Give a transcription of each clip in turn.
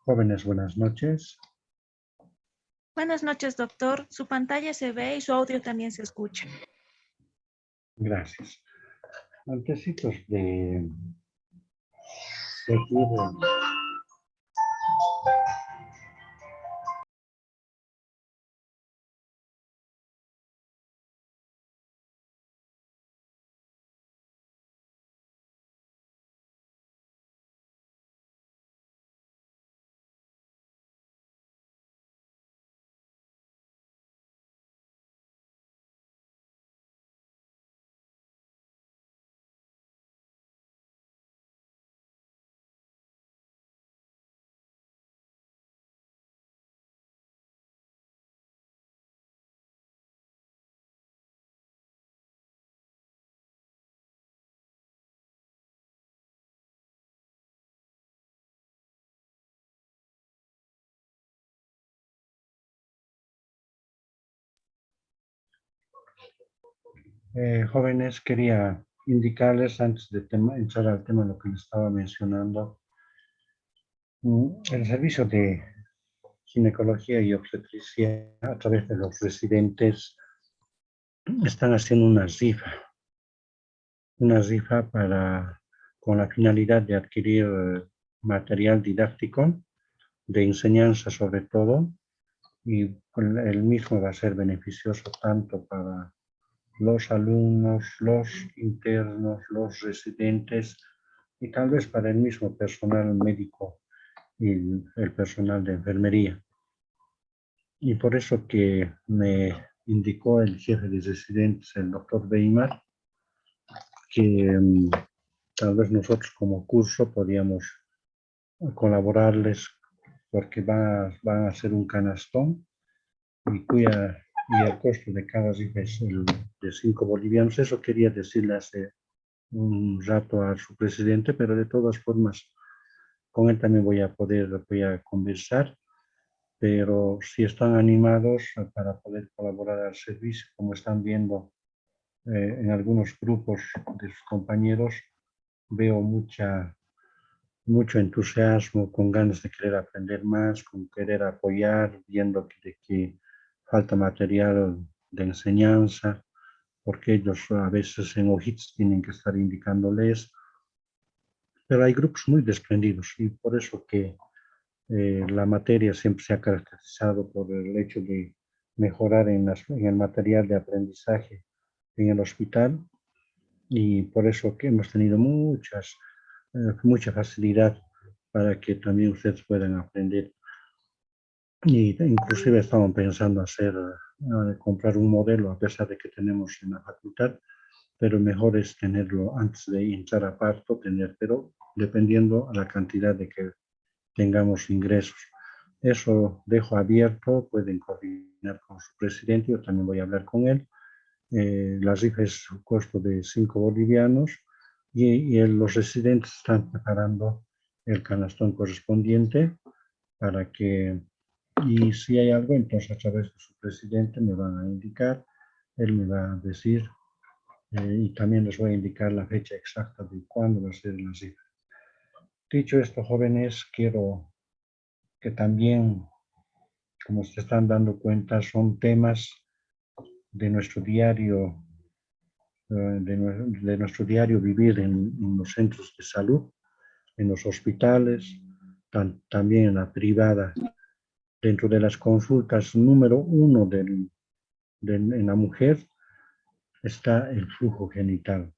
Jóvenes, buenas noches. Buenas noches, doctor. Su pantalla se ve y su audio también se escucha. Gracias. Antecitos de aquí jóvenes, quería indicarles antes de entrar al tema de lo que les estaba mencionando. El servicio de ginecología y obstetricia a través de los residentes están haciendo una rifa con la finalidad de adquirir material didáctico de enseñanza sobre todo, y el mismo va a ser beneficioso tanto para los alumnos, los internos, los residentes y tal vez para el mismo personal médico y el personal de enfermería. Y por eso que me indicó el jefe de residentes, el doctor Weimar, que tal vez nosotros como curso podíamos colaborarles porque van a hacer un canastón y el costo de cada rifa es de 5 bolivianos. Eso quería decirle hace un rato a su presidente, pero de todas formas con él también voy a conversar, pero si están animados para poder colaborar al servicio, como están viendo en algunos grupos de sus compañeros, veo mucho entusiasmo, con ganas de querer aprender más, con querer apoyar, viendo que falta material de enseñanza, porque ellos a veces en hojitas tienen que estar indicándoles, pero hay grupos muy desprendidos y por eso que la materia siempre se ha caracterizado por el hecho de mejorar en el material de aprendizaje en el hospital, y por eso que hemos tenido mucha facilidad para que también ustedes puedan aprender. Y inclusive estaban pensando comprar un modelo, a pesar de que tenemos en la facultad, pero mejor es tenerlo antes de entrar a parto, pero dependiendo a la cantidad de que tengamos ingresos. Eso dejo abierto, pueden coordinar con su presidente, yo también voy a hablar con él. La rifa es un costo de 5 bolivianos y los residentes están preparando el canastón correspondiente para que, y si hay algo, entonces a través de su presidente me van a indicar, él me va a decir, y también les voy a indicar la fecha exacta de cuándo va a ser la rifa. Dicho esto, jóvenes, quiero que también, como se están dando cuenta, son temas de nuestro diario, de nuestro diario vivir en los centros de salud, en los hospitales, también en la privada. Dentro de las consultas, número uno en la mujer está el flujo genital.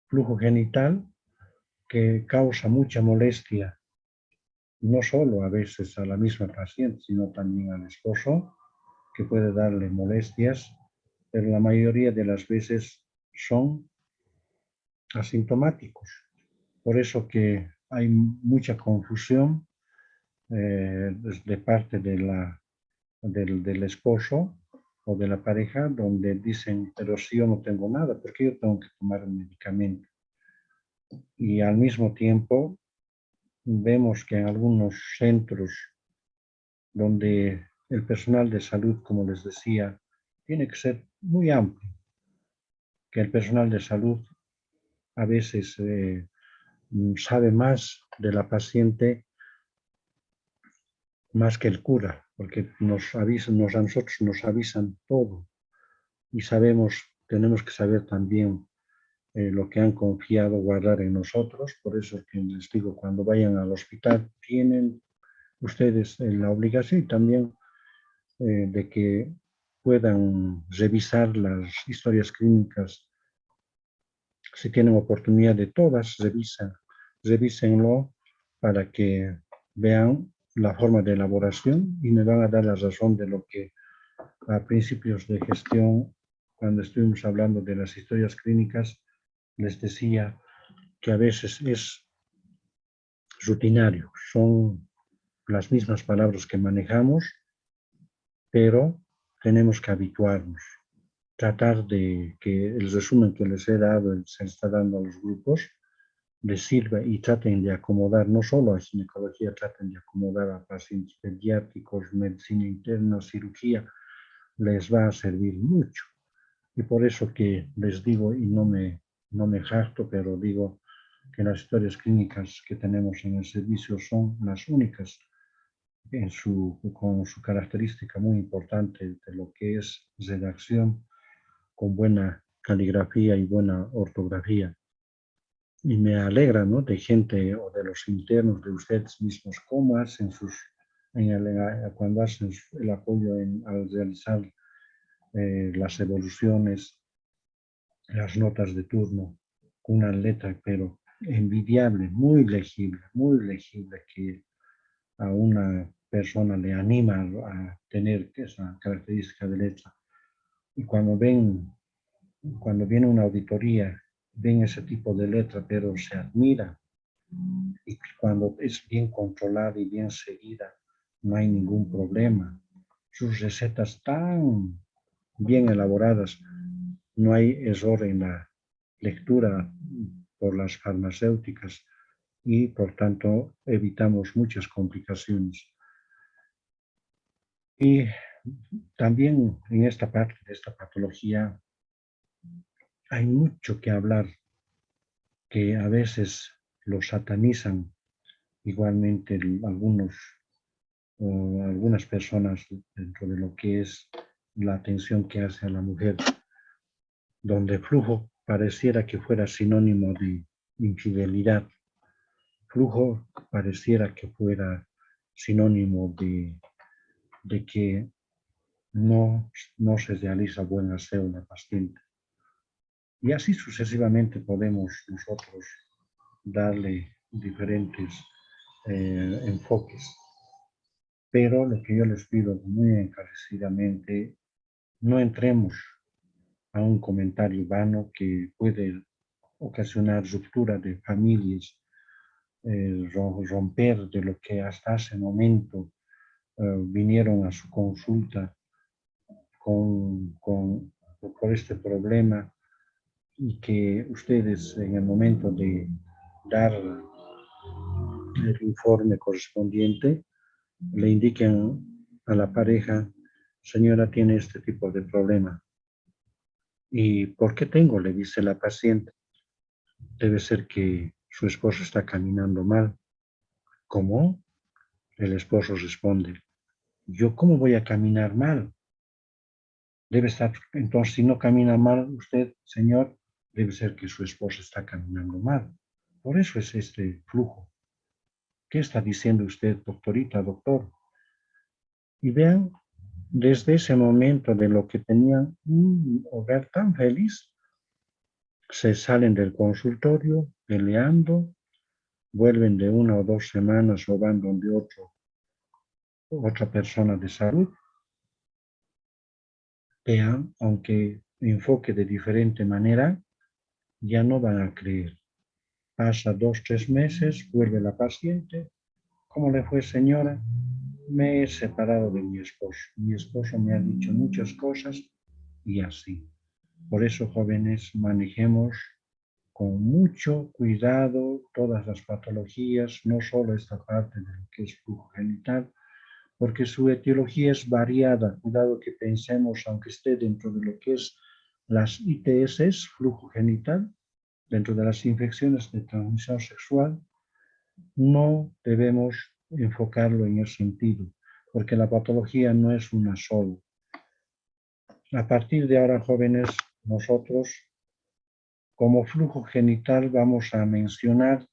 Flujo genital que causa mucha molestia, no solo a veces a la misma paciente, sino también al esposo, que puede darle molestias, pero la mayoría de las veces son asintomáticos. Por eso que hay mucha confusión de parte del esposo o de la pareja, donde dicen, pero si yo no tengo nada, ¿por qué yo tengo que tomar un medicamento? Y al mismo tiempo vemos que en algunos centros donde el personal de salud, como les decía, tiene que ser muy amplio, que el personal de salud a veces sabe más de la paciente más que el cura, porque a nosotros nos avisan todo y sabemos, tenemos que saber también lo que han confiado guardar en nosotros. Por eso es que les digo, cuando vayan al hospital, tienen ustedes la obligación y también de que puedan revisar las historias clínicas. Si tienen oportunidad de todas, revísenlo para que vean la forma de elaboración y me van a dar la razón de lo que a principios de gestión, cuando estuvimos hablando de las historias clínicas, les decía que a veces es rutinario, son las mismas palabras que manejamos, pero tenemos que habituarnos, tratar de que el resumen que les he dado, se está dando a los grupos, les sirva y traten de acomodar, no solo a ginecología, traten de acomodar a pacientes pediátricos, medicina interna, cirugía, les va a servir mucho. Y por eso que les digo, y no me jacto, pero digo que las historias clínicas que tenemos en el servicio son las únicas con su característica muy importante de lo que es redacción con buena caligrafía y buena ortografía. Y me alegra, ¿no?, de gente o de los internos de ustedes mismos, cómo hacen cuando hacen el apoyo al realizar las evoluciones, las notas de turno, con una letra, pero envidiable, muy legible, que a una persona le anima a tener esa característica de letra. Y cuando viene una auditoría, ven ese tipo de letra, pero se admira. Y cuando es bien controlada y bien seguida, no hay ningún problema. Sus recetas tan bien elaboradas, no hay error en la lectura por las farmacéuticas y por tanto evitamos muchas complicaciones. Y también en esta parte de esta patología hay mucho que hablar, que a veces lo satanizan igualmente algunas personas dentro de lo que es la atención que hace a la mujer, donde flujo pareciera que fuera sinónimo de infidelidad. Flujo pareciera que fuera sinónimo de que no se realiza buen aseo en la paciente. Y así sucesivamente podemos nosotros darle diferentes enfoques. Pero lo que yo les pido muy encarecidamente, no entremos a un comentario vano que puede ocasionar ruptura de familias, romper de lo que hasta ese momento vinieron a su consulta por este problema, y que ustedes en el momento de dar el informe correspondiente le indiquen a la pareja: señora, tiene este tipo de problema. ¿Y por qué tengo?, le dice la paciente. Debe ser que su esposo está caminando mal. ¿Cómo? El esposo responde: ¿yo cómo voy a caminar mal? Debe estar, entonces, si no camina mal usted, señor, debe ser que su esposo está caminando mal. Por eso es este flujo. ¿Qué está diciendo usted, doctorita, doctor? Y vean, desde ese momento de lo que tenían un hogar tan feliz, se salen del consultorio peleando, vuelven de 1 o 2 semanas o van donde otra persona de salud. Vean, aunque enfoque de diferente manera, ya no van a creer. Pasa 2, 3 meses, vuelve la paciente. ¿Cómo le fue, señora? Me he separado de mi esposo. Mi esposo me ha dicho muchas cosas y así. Por eso, jóvenes, manejemos con mucho cuidado todas las patologías, no solo esta parte de lo que es flujo genital, porque su etiología es variada. Cuidado que pensemos, aunque esté dentro de lo que es las ITS, flujo genital, dentro de las infecciones de transmisión sexual, no debemos enfocarlo en ese sentido. porque la patología no es una sola. A partir de ahora, jóvenes, nosotros como flujo genital vamos a mencionar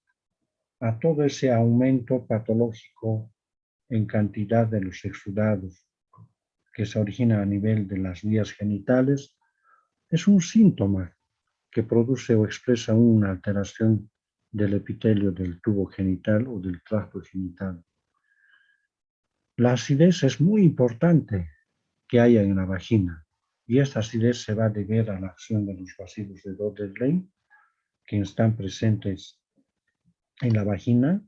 a todo ese aumento patológico en cantidad de los exudados que se origina a nivel de las vías genitales. Es un síntoma que produce o expresa una alteración del epitelio del tubo genital o del tracto genital. La acidez es muy importante que haya en la vagina y esta acidez se va a deber a la acción de los bacilos de Dodd-Lane que están presentes en la vagina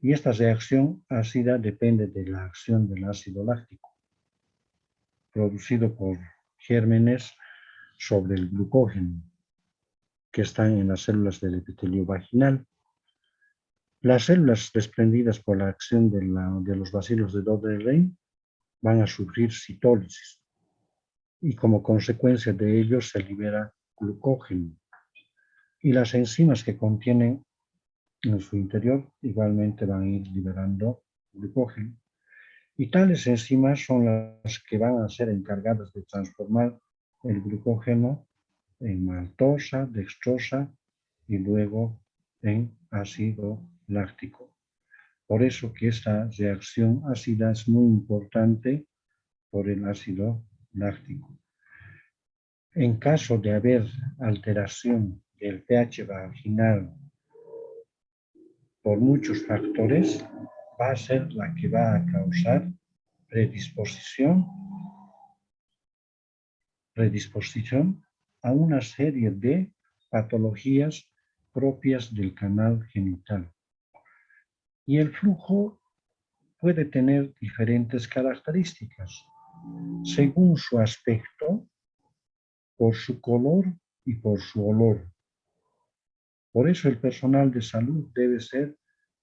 y esta reacción ácida depende de la acción del ácido láctico producido por gérmenes sobre el glucógeno que están en las células del epitelio vaginal. Las células desprendidas por la acción de los bacilos de Dodd-Lane van a sufrir citólisis y como consecuencia de ello se libera glucógeno. Y las enzimas que contienen en su interior igualmente van a ir liberando glucógeno. Y tales enzimas son las que van a ser encargadas de transformar el glucógeno en maltosa, dextrosa y luego en ácido láctico. Por eso que esta reacción ácida es muy importante por el ácido láctico. En caso de haber alteración del pH vaginal por muchos factores, va a ser la que va a causar predisposición a una serie de patologías propias del canal genital. Y el flujo puede tener diferentes características según su aspecto, por su color y por su olor. Por eso el personal de salud debe ser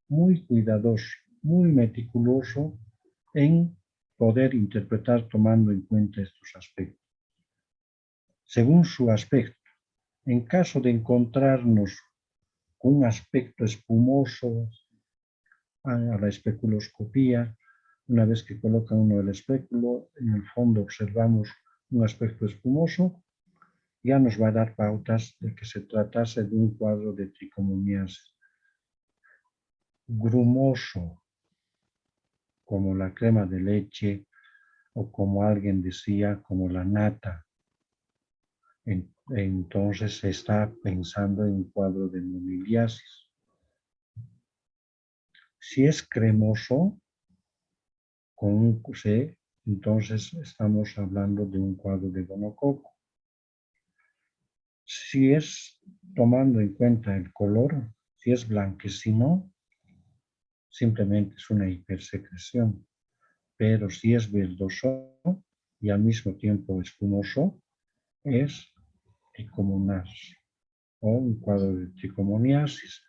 muy cuidadoso, muy meticuloso en poder interpretar tomando en cuenta estos aspectos. Según su aspecto, en caso de encontrarnos con un aspecto espumoso a la especuloscopía, una vez que coloca uno el espéculo, en el fondo observamos un aspecto espumoso, ya nos va a dar pautas de que se tratase de un cuadro de tricomoniasis. Grumoso, como la crema de leche, o como alguien decía, como la nata. Entonces se está pensando en un cuadro de moniliasis. Si es cremoso, con un C, entonces estamos hablando de un cuadro de gonococo. Si es tomando en cuenta el color, si es blanquecino, simplemente es una hipersecreción. Pero si es verdoso y al mismo tiempo espumoso, es tricomoniasis o un cuadro de tricomoniasis.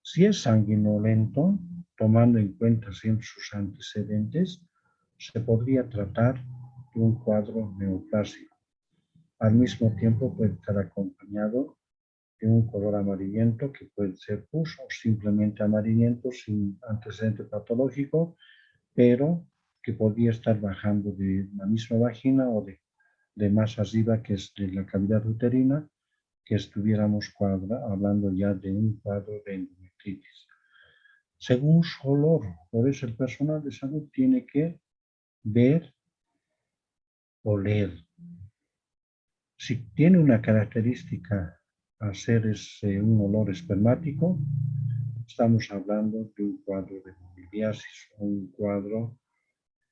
Si es sanguinolento, tomando en cuenta siempre sus antecedentes, se podría tratar de un cuadro neoplásico. Al mismo tiempo puede estar acompañado de un color amarillento que puede ser pus o simplemente amarillento sin antecedente patológico, pero que podría estar bajando de la misma vagina o de más arriba, que es de la cavidad uterina, que estuviéramos hablando ya de un cuadro de endometritis. Según su olor, por eso el personal de salud tiene que ver, oler. Si tiene una característica a ser un olor espermático, estamos hablando de un cuadro de moniliasis o un cuadro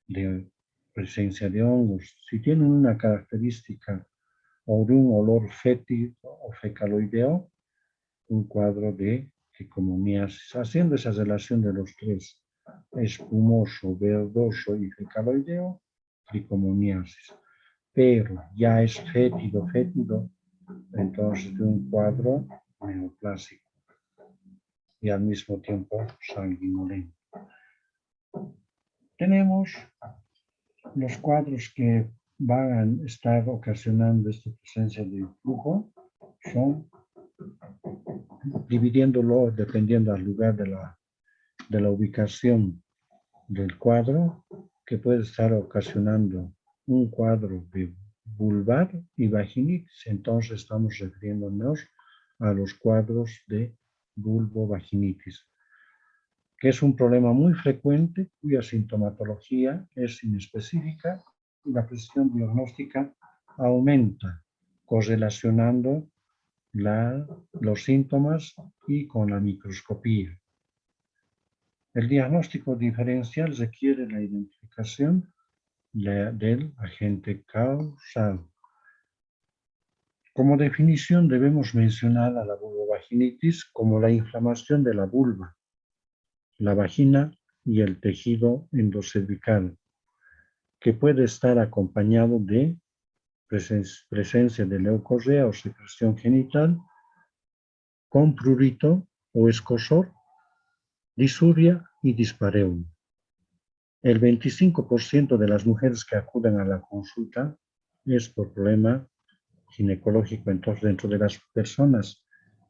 de presencia de hongos. Si tienen una característica o de un olor fétido o fecaloideo, un cuadro de tricomoniasis. Haciendo esa relación de los tres, espumoso, verdoso y fecaloideo, tricomoniasis. Pero ya es fétido, entonces de un cuadro neoplásico y al mismo tiempo sanguinolento. Tenemos los cuadros que van a estar ocasionando esta presencia de flujo, son dividiéndolo dependiendo al lugar de la ubicación del cuadro, que puede estar ocasionando un cuadro de vulvar y vaginitis. Entonces estamos refiriéndonos a los cuadros de vulvovaginitis, que es un problema muy frecuente cuya sintomatología es inespecífica y la precisión diagnóstica aumenta correlacionando los síntomas y con la microscopía. El diagnóstico diferencial requiere la identificación del agente causal. Como definición debemos mencionar a la vulvovaginitis como la inflamación de la vulva, la vagina y el tejido endocervical, que puede estar acompañado de presencia de leucorrea o secreción genital, con prurito o escozor, disuria y dispareunia. El 25% de las mujeres que acuden a la consulta es por problema ginecológico. Entonces, dentro de las personas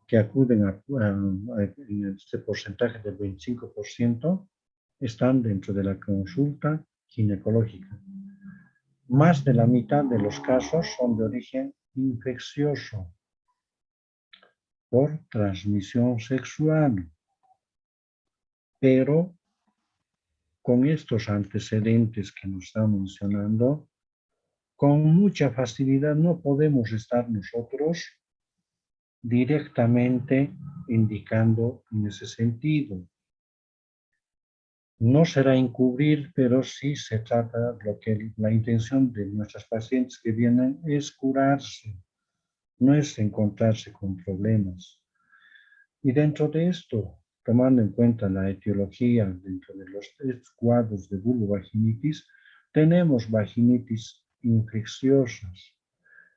que acuden en este porcentaje del 25%, están dentro de la consulta ginecológica. Más de la mitad de los casos son de origen infeccioso por transmisión sexual, pero con estos antecedentes que nos están mencionando, con mucha facilidad no podemos estar nosotros directamente indicando en ese sentido. No será encubrir, pero sí se trata la intención de nuestras pacientes que vienen es curarse, no es encontrarse con problemas. Y dentro de esto, tomando en cuenta la etiología dentro de los cuadros de vulvovaginitis, tenemos vaginitis infecciosas.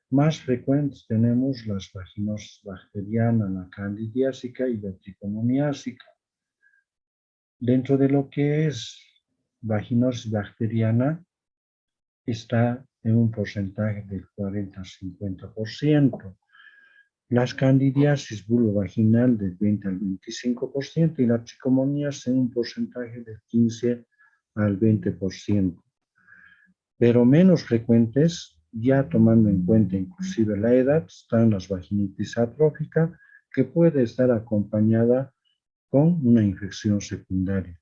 Más frecuentes tenemos las vaginosis bacteriana, la candidiásica y la tricomoníasica. Dentro de lo que es vaginosis bacteriana, está en un porcentaje del 40-50%. Las candidiasis vulvovaginal del 20 al 25% y la tricomoníasis en un porcentaje del 15 al 20%. Pero menos frecuentes, ya tomando en cuenta inclusive la edad, están las vaginitis atrófica, que puede estar acompañada con una infección secundaria.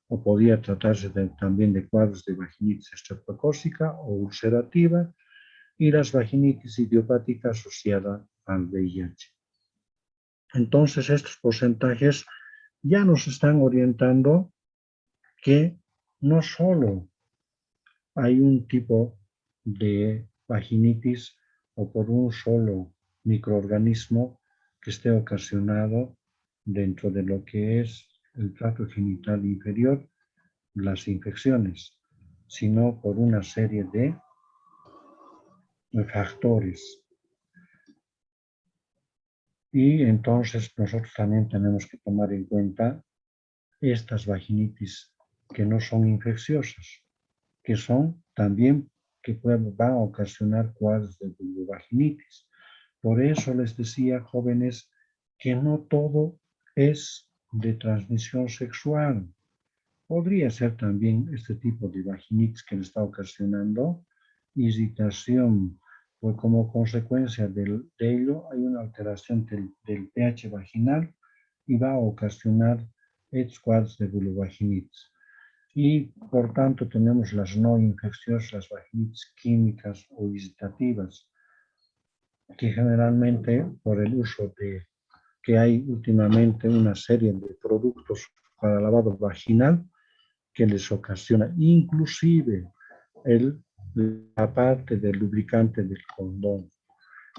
O podría tratarse también de cuadros de vaginitis estreptocócica o ulcerativa y las vaginitis idiopática asociada al VIH. Entonces, estos porcentajes ya nos están orientando que no solo hay un tipo de vaginitis o por un solo microorganismo que esté ocasionado dentro de lo que es el tracto genital inferior, las infecciones, sino por una serie de factores. Y entonces nosotros también tenemos que tomar en cuenta estas vaginitis que no son infecciosas, que son también que van a ocasionar cuadros de vulvovaginitis. Por eso les decía, jóvenes, que no todo es de transmisión sexual. Podría ser también este tipo de vaginitis que le está ocasionando irritación, pues como consecuencia de ello hay una alteración del pH vaginal y va a ocasionar estos cuadros de vulvovaginitis. Y por tanto tenemos las no infecciosas, las vaginitis químicas o irritativas, que generalmente por el uso que hay últimamente una serie de productos para lavado vaginal que les ocasiona, inclusive la parte del lubricante del condón.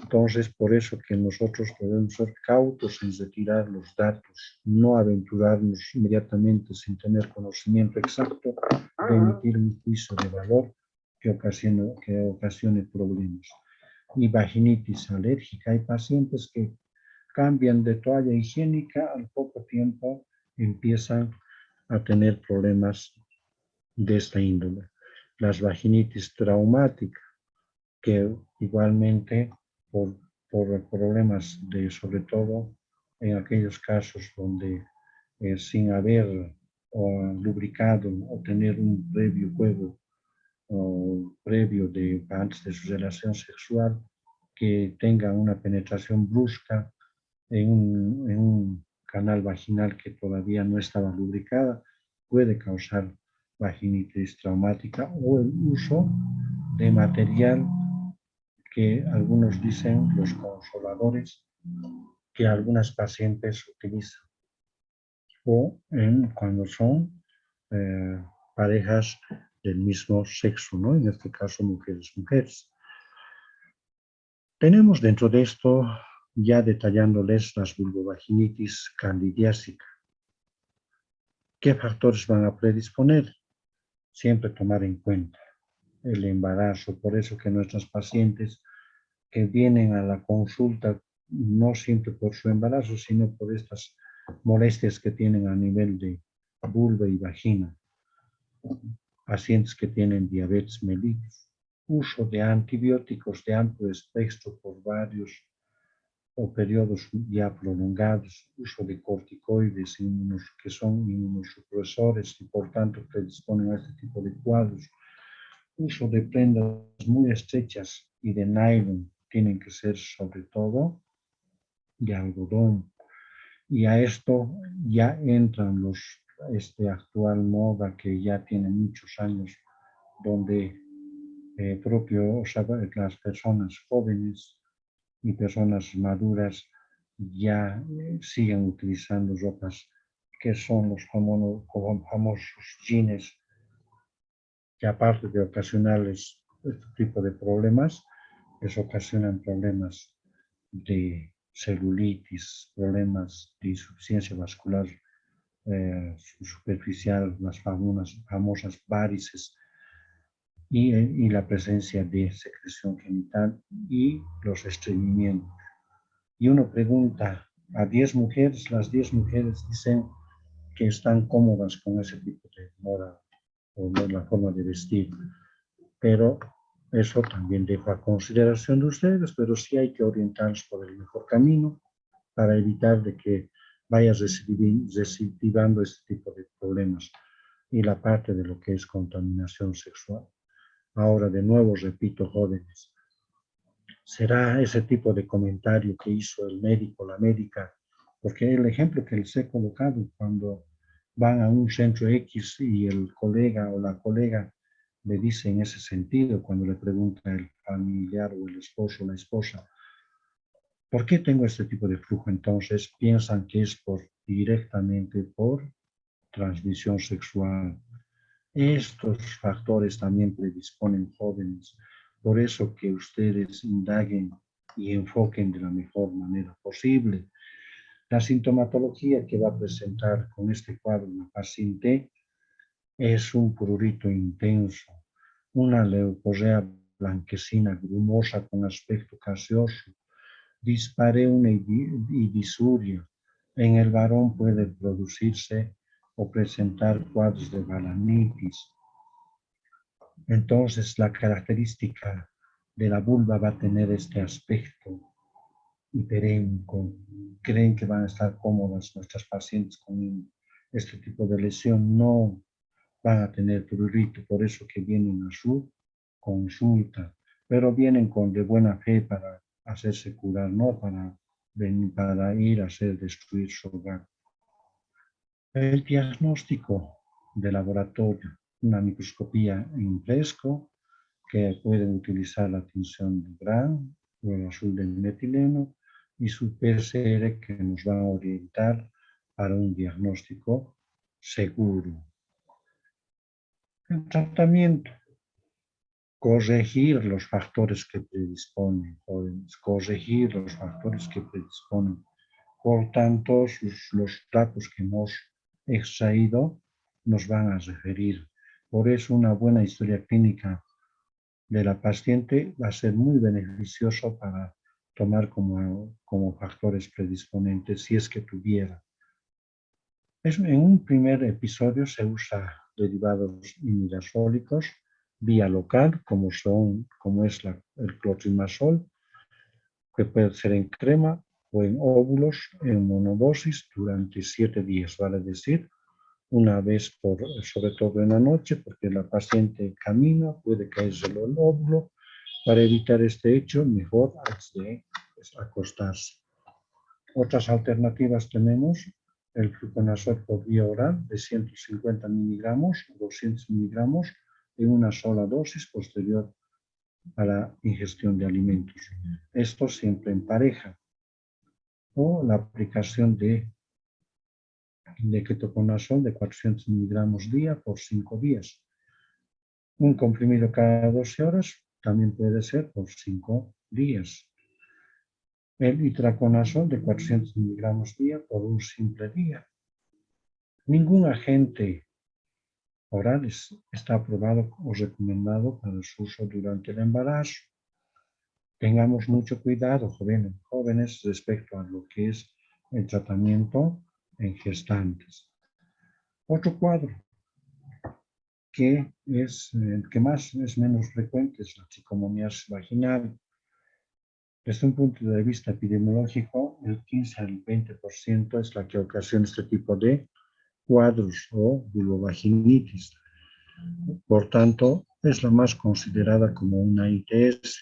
Entonces, por eso que nosotros debemos ser cautos en retirar los datos, no aventurarnos inmediatamente sin tener conocimiento exacto de emitir un juicio de valor que ocasione problemas. Y vaginitis alérgica, hay pacientes que cambian de toalla higiénica, al poco tiempo empiezan a tener problemas de esta índole. Las vaginitis traumática, que igualmente por problemas sobre todo en aquellos casos donde sin haber lubricado o tener un previo juego o previo antes de su relación sexual, que tenga una penetración brusca en un canal vaginal que todavía no estaba lubricada, puede causar vaginitis traumática, o el uso de material que algunos dicen los consoladores que algunas pacientes utilizan, o cuando son parejas del mismo sexo, ¿no? En este caso mujeres. Tenemos dentro de esto, ya detallándoles, las vulvovaginitis candidiásica. ¿Qué factores van a predisponer? Siempre tomar en cuenta el embarazo. Por eso que nuestras pacientes que vienen a la consulta, no siempre por su embarazo, sino por estas molestias que tienen a nivel de vulva y vagina. Pacientes que tienen diabetes mellitus, uso de antibióticos de amplio espectro por varios o periodos ya prolongados, uso de corticoides que son inmunosupresores y por tanto predisponen a este tipo de cuadros, uso de prendas muy estrechas y de nylon, tienen que ser sobre todo de algodón, y a esto ya entran actual moda que ya tiene muchos años, donde las personas jóvenes y personas maduras ya siguen utilizando ropas que son los famosos jeans, que aparte de ocasionarles este tipo de problemas, les ocasionan problemas de celulitis, problemas de insuficiencia vascular superficial, las famosas varices, y la presencia de secreción genital y los estreñimientos. Y uno pregunta a 10 mujeres, las 10 mujeres dicen que están cómodas con ese tipo de moda o de la forma de vestir, pero eso también deja a consideración de ustedes, pero sí hay que orientarlos por el mejor camino para evitar de que vayas recidivando este tipo de problemas y la parte de lo que es contaminación sexual. Ahora, de nuevo, repito, jóvenes, será ese tipo de comentario que hizo el médico, la médica, porque el ejemplo que les he colocado, cuando van a un centro X y el colega o la colega le dice en ese sentido, cuando le pregunta el familiar o el esposo o la esposa, ¿por qué tengo este tipo de flujo? Entonces piensan que es directamente por transmisión sexual. Estos factores también predisponen jóvenes. Por eso que ustedes indaguen y enfoquen de la mejor manera posible. La sintomatología que va a presentar con este cuadro la paciente es un prurito intenso, una leucorrea blanquecina grumosa con aspecto gaseoso, dispareunia y disuria. En el varón puede producirse o presentar cuadros de balanitis. Entonces, la característica de la vulva va a tener este aspecto hiperémico. Creen que van a estar cómodas nuestras pacientes con este tipo de lesión, no van a tener prurito, por eso que vienen a su consulta, pero vienen de buena fe para hacerse curar, no para ir a destruir su hogar. El diagnóstico de laboratorio, una microscopía en fresco, que pueden utilizar la tinción de Gram o el azul del metileno, y su PCR, que nos va a orientar para un diagnóstico seguro. El tratamiento: corregir los factores que predisponen, jóvenes, corregir los factores que predisponen. Por tanto, los datos que hemos extraído nos van a referir. Por eso, una buena historia clínica de la paciente va a ser muy beneficioso para tomar como factores predisponentes, si es que tuviera. En un primer episodio se usa derivados imidazólicos vía local, como es el clotrimazol, que puede ser en crema o en óvulos en monodosis durante 7 días, vale decir, una vez sobre todo en la noche, porque la paciente camina, puede caerse el óvulo. Para evitar este hecho, mejor antes de acostarse. Otras alternativas tenemos el fluconazol por vía oral de 150 miligramos o 200 miligramos en una sola dosis posterior a la ingestión de alimentos. Esto siempre en pareja. O la aplicación de ketoconazol de 400 miligramos día por 5 días. Un comprimido cada 12 horas también puede ser por 5 días. El itraconazol de 400 miligramos día por un simple día. Ningún agente oral está aprobado o recomendado para su uso durante el embarazo. Tengamos mucho cuidado, jóvenes, respecto a lo que es el tratamiento en gestantes. Otro cuadro que es el que más es menos frecuente es la tricomoníasis vaginal. Desde un punto de vista epidemiológico, el 15 al 20% es la que ocasiona este tipo de cuadros o vulvovaginitis. Por tanto, es la más considerada como una ITS.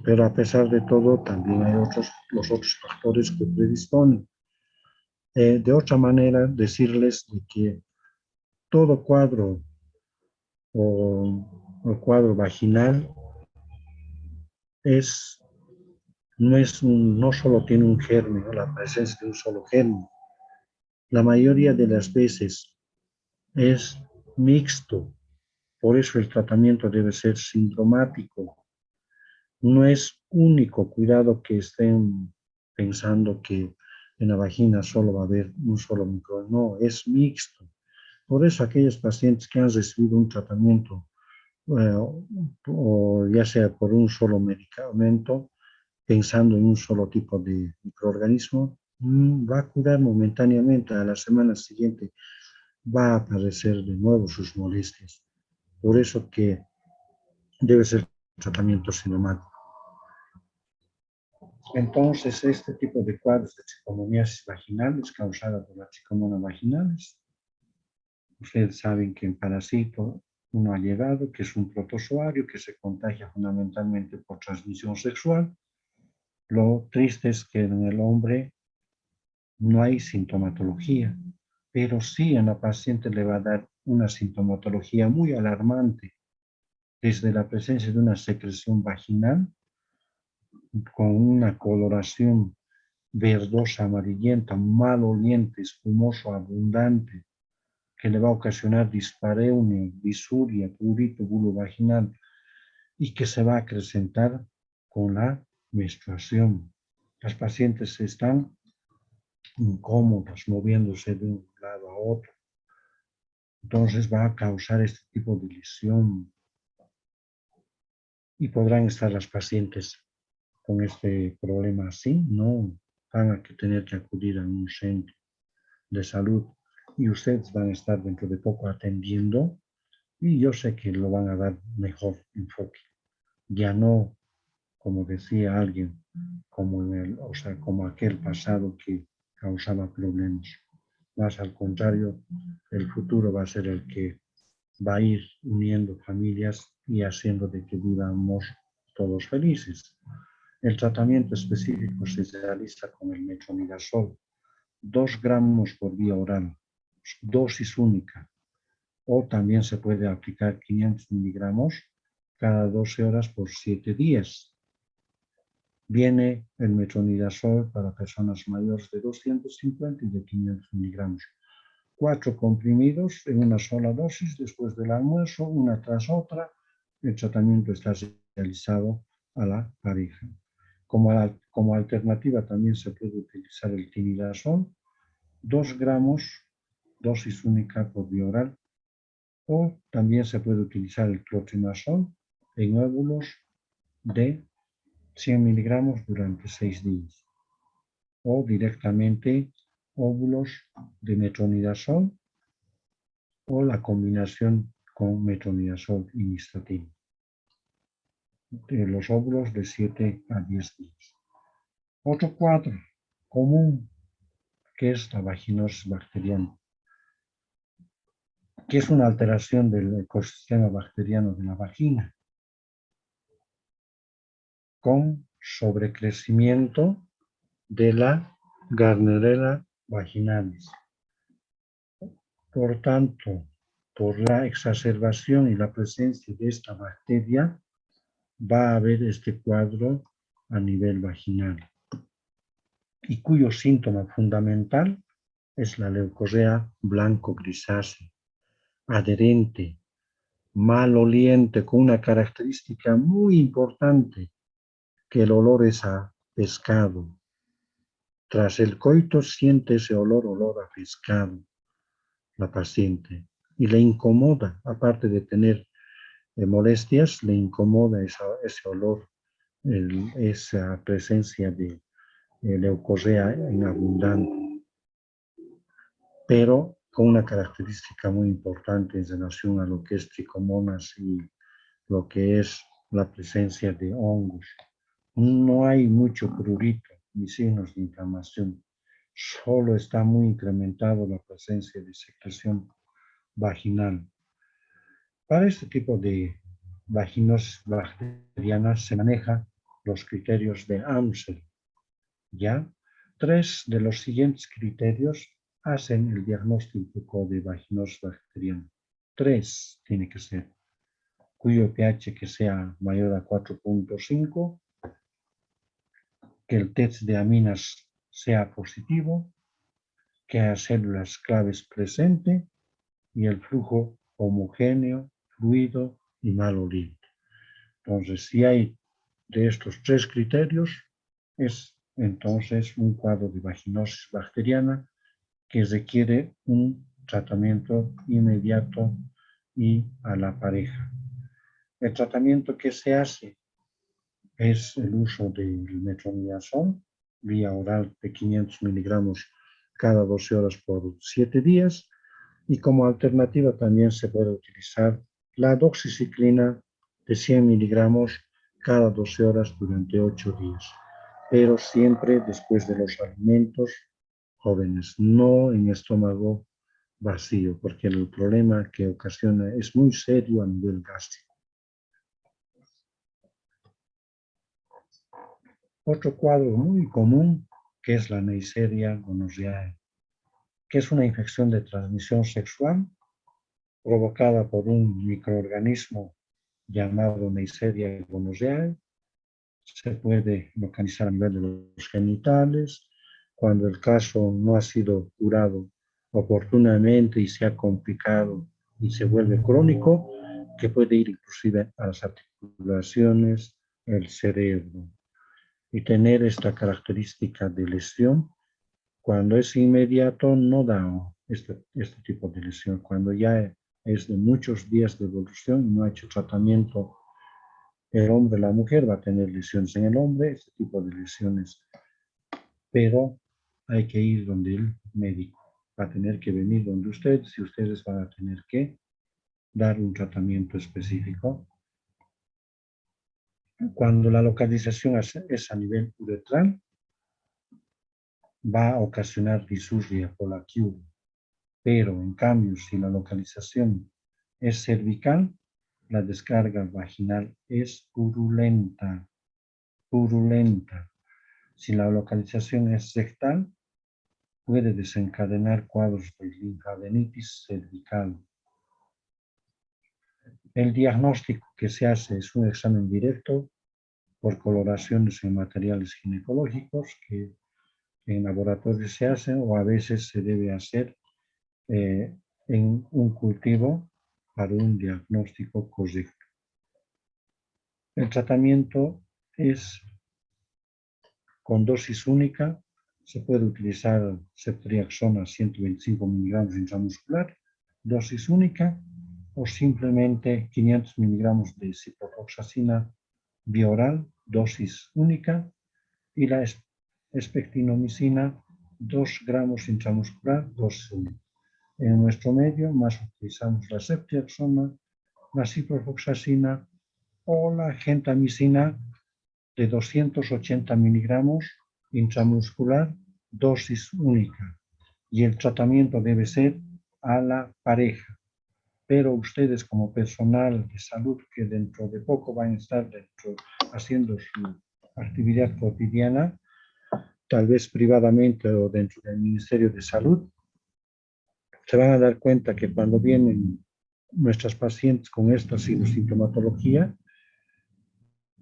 Pero a pesar de todo, también hay los otros factores que predisponen. De otra manera, decirles de que todo cuadro o cuadro vaginal no solo tiene un germen, o la presencia de un solo germen. La mayoría de las veces es mixto, por eso el tratamiento debe ser sintomático. No es único, cuidado que estén pensando que en la vagina solo va a haber un solo micro, no, es mixto. Por eso aquellos pacientes que han recibido un tratamiento, o ya sea por un solo medicamento, pensando en un solo tipo de microorganismo, va a curar momentáneamente. A la semana siguiente va a aparecer de nuevo sus molestias. Por eso que debe ser tratamiento sintomático. Entonces, este tipo de cuadros de tricomoníasis vaginal es causada por la tricomonas vaginalis. Ustedes saben que en parásito uno ha llegado, que es un protozoario que se contagia fundamentalmente por transmisión sexual. Lo triste es que en el hombre no hay sintomatología, pero sí en la paciente le va a dar una sintomatología muy alarmante, desde la presencia de una secreción vaginal con una coloración verdosa, amarillenta, maloliente, espumoso, abundante, que le va a ocasionar dispareunia, disuria, prurito vulvovaginal y que se va a acrecentar con la menstruación. Las pacientes están incómodas, moviéndose de un lado a otro. Entonces va a causar este tipo de lesión y podrán estar las pacientes con este problema así, no van a tener que acudir a un centro de salud y ustedes van a estar dentro de poco atendiendo y yo sé que lo van a dar mejor enfoque. Ya no, como decía alguien, como aquel pasado que causaba problemas. Más al contrario, el futuro va a ser el que va a ir uniendo familias y haciendo de que vivamos todos felices. El tratamiento específico se realiza con el metronidazol, 2 gramos por vía oral, dosis única, o también se puede aplicar 500 miligramos cada 12 horas por 7 días. Viene el metronidazol para personas mayores de 250 y de 500 miligramos. 4 comprimidos en una sola dosis después del almuerzo, una tras otra. El tratamiento está realizado a la pareja. Como alternativa también se puede utilizar el tinidazol, 2 gramos, dosis única por vía oral, o también se puede utilizar el clotrimazol en óvulos de 100 miligramos durante 6 días, o directamente óvulos de metronidazol o la combinación con metronidazol y nistatina. De los óvulos de 7 a 10 días. Otro cuadro común que es la vaginosis bacteriana. que es una alteración del ecosistema bacteriano de la vagina, con sobrecrecimiento de la Gardnerella vaginalis. Por tanto, por la exacerbación y la presencia de esta bacteria, va a haber este cuadro a nivel vaginal, y cuyo síntoma fundamental es la leucorrea blanco-grisácea, adherente, maloliente, con una característica muy importante, que el olor es a pescado. Tras el coito siente ese olor a pescado, la paciente, y le incomoda, aparte de tener molestias, le incomoda ese olor, esa presencia de leucorrea en abundante, pero con una característica muy importante en relación a lo que es tricomonas y lo que es la presencia de hongos. No hay mucho prurito ni signos de inflamación, solo está muy incrementado la presencia de secreción vaginal. Para este tipo de vaginosis bacteriana se manejan los criterios de Amsel. ¿Ya? 3 de los siguientes criterios hacen el diagnóstico de vaginosis bacteriana. 3 tiene que ser: cuyo pH que sea mayor a 4.5, que el test de aminas sea positivo, que haya células claves presente y el flujo homogéneo, fluido y maloliente. Entonces, si hay de estos 3 criterios, es entonces un cuadro de vaginosis bacteriana que requiere un tratamiento inmediato y a la pareja. El tratamiento que se hace es el uso del metronidazol, vía oral de 500 miligramos cada 12 horas por 7 días, y como alternativa también se puede utilizar la doxiciclina de 100 miligramos cada 12 horas durante 8 días, pero siempre después de los alimentos jóvenes, no en estómago vacío, porque el problema que ocasiona es muy serio a nivel gástrico. Otro cuadro muy común, que es la Neisseria gonorrhoeae, que es una infección de transmisión sexual provocada por un microorganismo llamado Neisseria gonorrhoeae. Se puede localizar a nivel de los genitales. Cuando el caso no ha sido curado oportunamente y se ha complicado y se vuelve crónico, que puede ir inclusive a las articulaciones, el cerebro, y tener esta característica de lesión. Cuando es inmediato no da este tipo de lesión. Cuando ya es de muchos días de evolución y no ha hecho tratamiento el hombre, la mujer va a tener lesiones en el hombre, este tipo de lesiones, pero hay que ir donde el médico, va a tener que venir donde ustedes, y ustedes van a tener que dar un tratamiento específico. Cuando la localización es a nivel uretral, va a ocasionar disurria por la Q, pero en cambio si la localización es cervical, la descarga vaginal es purulenta. Si la localización es rectal, puede desencadenar cuadros de linfadenitis cervical. El diagnóstico que se hace es un examen directo por coloraciones en materiales ginecológicos que en laboratorio se hacen, o a veces se debe hacer en un cultivo para un diagnóstico correcto. El tratamiento es con dosis única. Se puede utilizar ceftriaxona 125 miligramos intramuscular, dosis única, o simplemente 500 miligramos de ciprofloxacina bioral, dosis única, y la espectinomicina 2 gramos intramuscular, dosis única. En nuestro medio más utilizamos la ceftriaxona, la ciprofloxacina o la gentamicina de 280 miligramos intramuscular, dosis única. Y el tratamiento debe ser a la pareja. pero ustedes como personal de salud que dentro de poco van a estar haciendo su actividad cotidiana, tal vez privadamente o dentro del Ministerio de Salud, se van a dar cuenta que cuando vienen nuestras pacientes con esta sintomatología,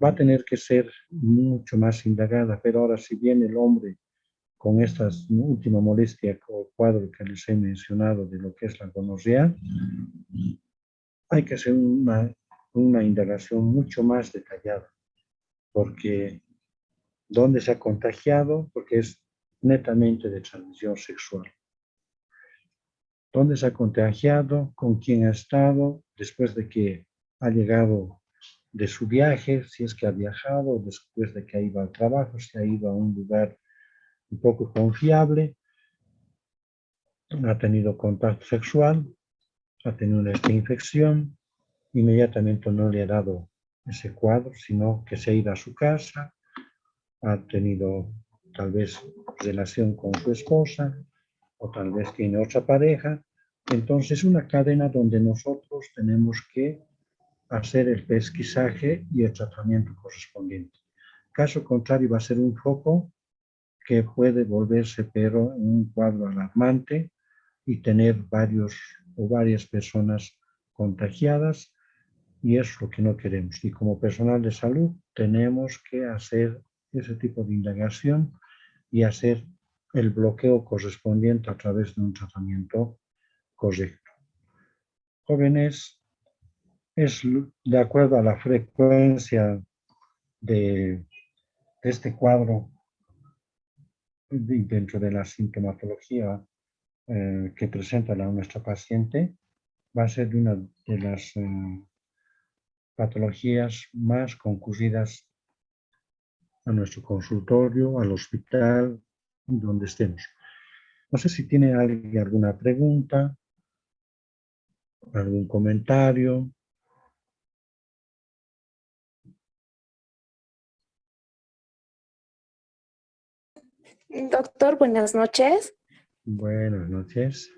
va a tener que ser mucho más indagada, pero ahora si viene el hombre con esta última molestia o cuadro que les he mencionado de lo que es la gonorrea, hay que hacer una indagación mucho más detallada, porque dónde se ha contagiado, porque es netamente de transmisión sexual. ¿Dónde se ha contagiado? ¿Con quién ha estado? Después de que ha llegado de su viaje, si es que ha viajado, después de que ha ido al trabajo, si ha ido a un lugar un poco confiable, ha tenido contacto sexual, ha tenido esta infección, inmediatamente no le ha dado ese cuadro, sino que se ha ido a su casa, ha tenido tal vez relación con su esposa, o tal vez tiene otra pareja. Entonces, una cadena donde nosotros tenemos que hacer el pesquisaje y el tratamiento correspondiente. Caso contrario, va a ser un foco que puede volverse, pero en un cuadro alarmante y tener varios o varias personas contagiadas, y es lo que no queremos. Y como personal de salud tenemos que hacer ese tipo de indagación y hacer el bloqueo correspondiente a través de un tratamiento correcto. Jóvenes, es de acuerdo a la frecuencia de este cuadro dentro de la sintomatología que presenta nuestra paciente, va a ser de una de las patologías más concurridas a nuestro consultorio, al hospital, donde estemos. No sé si tiene alguien alguna pregunta, algún comentario. Doctor, buenas noches. Buenas noches.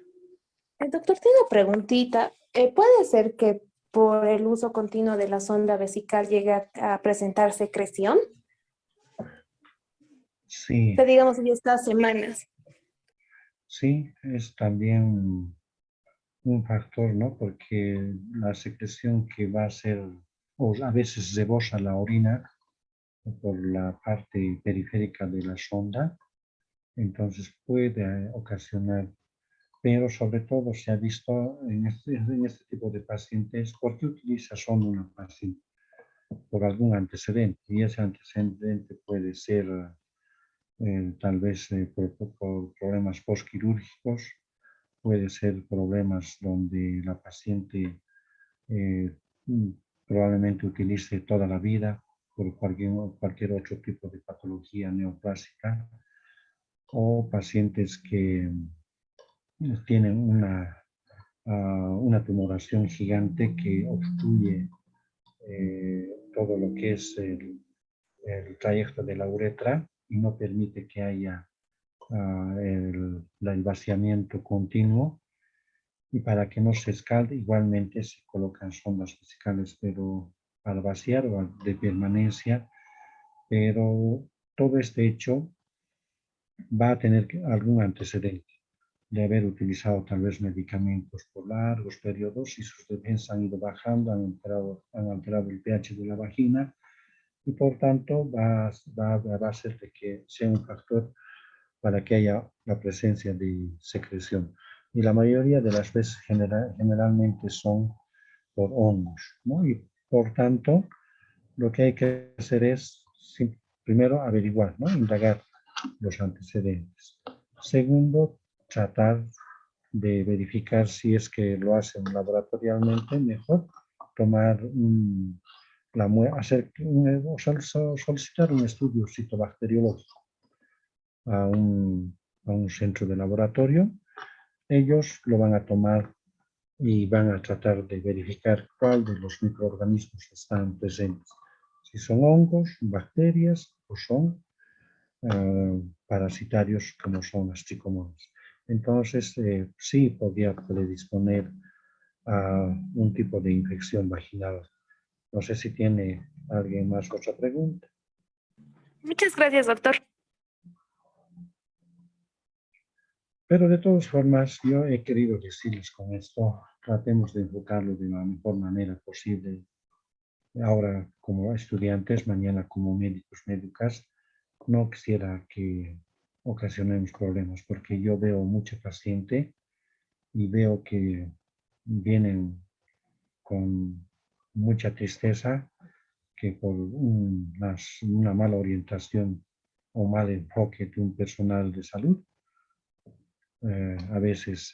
Doctor, tengo una preguntita. ¿Puede ser que por el uso continuo de la sonda vesical llegue a presentar secreción? Sí, Que digamos en estas semanas. sí, es también un factor, ¿no? Porque la secreción que va a ser, o a veces rebosa la orina por la parte periférica de la sonda, entonces puede ocasionar, pero sobre todo se ha visto en este tipo de pacientes, ¿por qué utiliza sonda una paciente? Por algún antecedente, y ese antecedente puede ser tal vez por problemas postquirúrgicos, puede ser problemas donde la paciente eh, probablemente utilice toda la vida por cualquier otro tipo de patología neoplásica, o pacientes que tienen una tumoración gigante que obstruye todo lo que es el trayecto de la uretra y no permite que haya el vaciamiento continuo, y para que no se escalde igualmente se colocan sondas vesicales, pero al vaciar o de permanencia, pero todo este hecho va a tener algún antecedente de haber utilizado tal vez medicamentos por largos periodos y sus defensas han ido bajando, han alterado el pH de la vagina, y por tanto va a ser de que sea un factor para que haya la presencia de secreción. Y la mayoría de las veces generalmente son por hongos, ¿no? Y por tanto, lo que hay que hacer es primero averiguar, ¿no? Indagar los antecedentes. Segundo, tratar de verificar si es que lo hacen laboratorialmente, mejor tomar solicitar un estudio citobacteriológico a un centro de laboratorio. Ellos lo van a tomar y van a tratar de verificar cuál de los microorganismos están presentes. Si son hongos, bacterias o son parasitarios como son las tricomonas. Entonces, sí podría predisponer a un tipo de infección vaginal. No sé si tiene alguien más otra pregunta. Muchas gracias, doctor. Pero de todas formas, yo he querido decirles con esto, tratemos de enfocarlo de la mejor manera posible. Ahora como estudiantes, mañana como médicos, médicas, no quisiera que ocasionemos problemas porque yo veo mucha paciente y veo que vienen con mucha tristeza que por una mala orientación o mal enfoque de un personal de salud a veces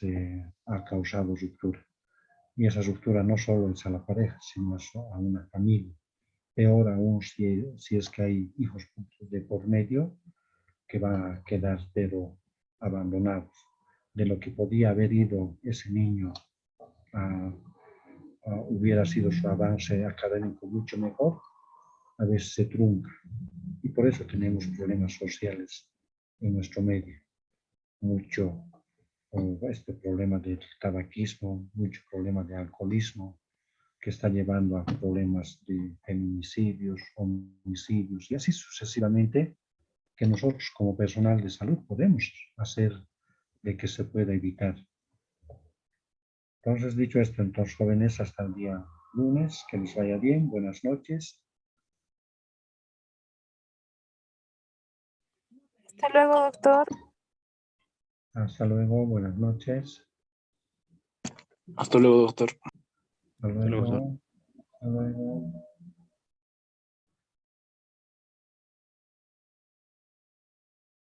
ha causado ruptura. Y esa ruptura no solo es a la pareja, sino a una familia. Peor aún si es que hay hijos de por medio que van a quedar pero abandonados. De lo que podía haber ido ese niño hubiera sido su avance académico mucho mejor, a veces se trunca. Y por eso tenemos problemas sociales en nuestro medio. Mucho este problema del tabaquismo, mucho problema de alcoholismo, que está llevando a problemas de feminicidios, homicidios y así sucesivamente, que nosotros como personal de salud podemos hacer de que se pueda evitar. Entonces, dicho esto, entonces, jóvenes, hasta el día lunes, que les vaya bien, buenas noches. Hasta luego, doctor. Hasta luego, buenas noches. Hasta luego, doctor. Hasta Hasta luego, doctor. luego. Hasta luego.